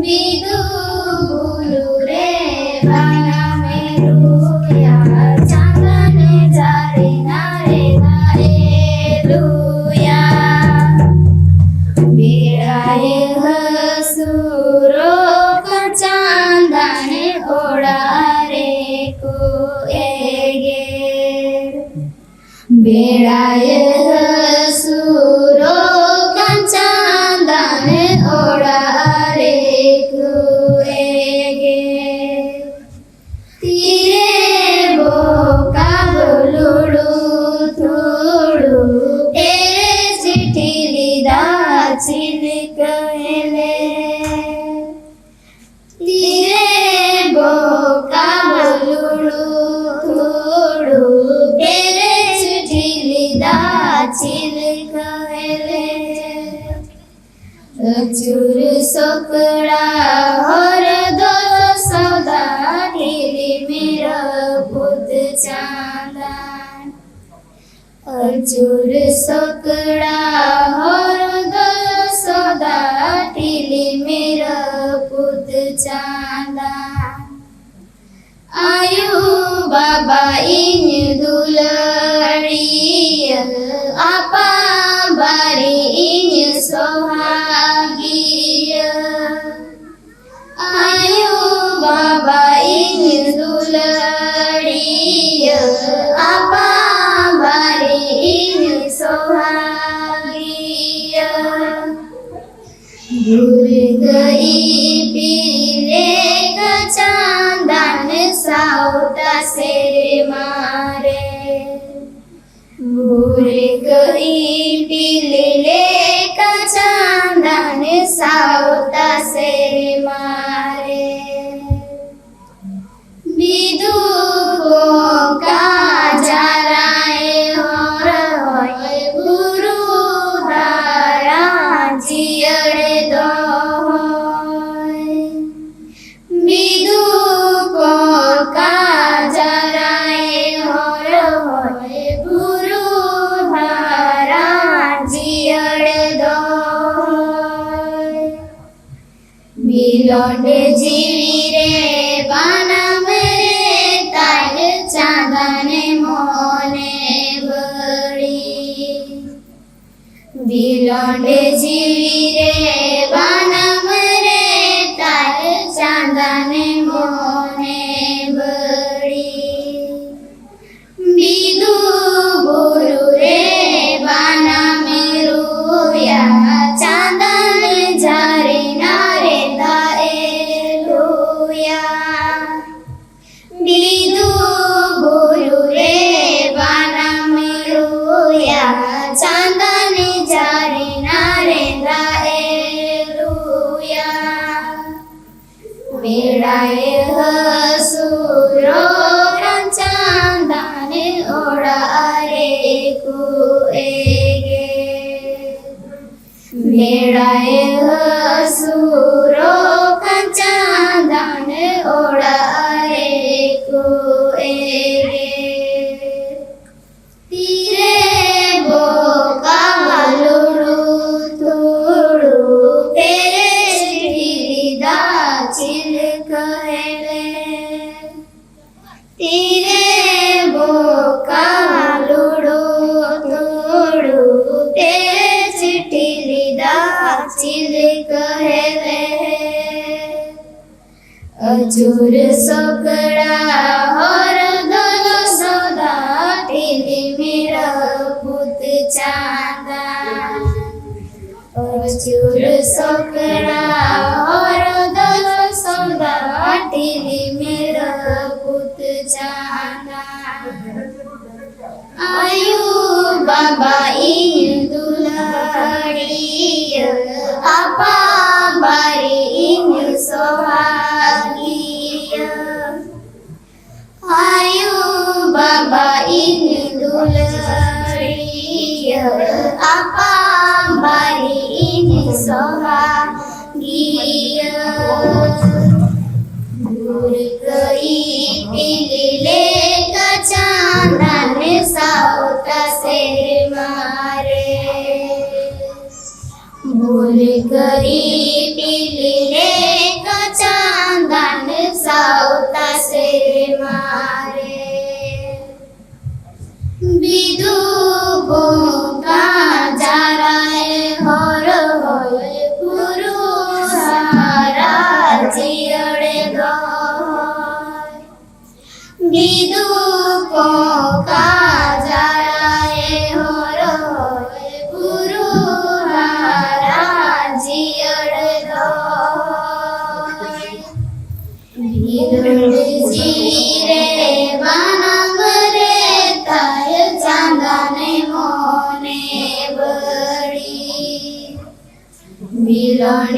बिदु गुरु रे बाना मेरुया चांदन जारे नारे नारेलुया बेड़ाए हसूरो का चांदन ओड़ा रे कुएगे बेड़ाए हसूरो का चांदन ओड़ा रे कुएगे तीरे बोका बोलुड़ू थोड़ू तेरे चिट्ठी लीदा चिलकले तीरे बोका बोलुड़ू थोड़ू तेरे चिट्ठी लीदा चिलकले अचूर सोकड़ा हर दो सौदा ढीली मेरा पुत चांदन अचूर सोकड़ा हर दो सौदा ढीली मेरा पुत चांदन आयु बाबा इन दुलड़ी आपा बारी इन सोहागी आयु बाबा इन दुलड़ी आपा बारी इन सोहागी भूल गई पीले का चांदन साउता से मारे भूल गई पीले का चांदन साउता से मारे बिदु का जराए और होए गुरु दारा जियड़े दो बिदु का जराए और होए गुरु दारा जियड़े दो बिलोंड जीवी रे बाना मेरे तार चांदन मोने बड़ी बिलोंड जीवी रे बाना मेरे तार चांदन मोने बड़ी बिदु गुरु रे बाना मेरुया चांदन जारे नारे दाएलुया बिदु गुरु रे बाना मेरुया चांदन जारे नारे दाएलुया बेड़ाए हसूरो का चांदन ओड़ा रे कुएगे बेड़ाए हसूरो का चांदन ओड़ा रे कुएगे तीरे बोका बलुड़ू थोड़ू तेरे चिट्ठी चिलकले तीरे बोका लुड़ो तोड़ू तेरे चिट्ठी लीदा चिलकले अचूर सोकड़ा और दोनों सौदा ढीली मेरा पुत चांदन अचूर सोकड़ा और दोनों सौदा ढीली मेरा पुत चांदन आयु बाबा इन दुलड़ी आपा बारी इन सोहागी आयु बाबा इन दुलड़ी आपा बारी इन सोहागी दूर गई पीले का चांदन साउता से मारे भूल गई पीले मारे विदु बोका जाराए हर होए गुरु हारा जियड़े दोय विदु बोका जाराए हर होए गुरु हारा जियड़े दोय विदुर जीरे बनम रे ताय चांदने मोने बड़ी मिलन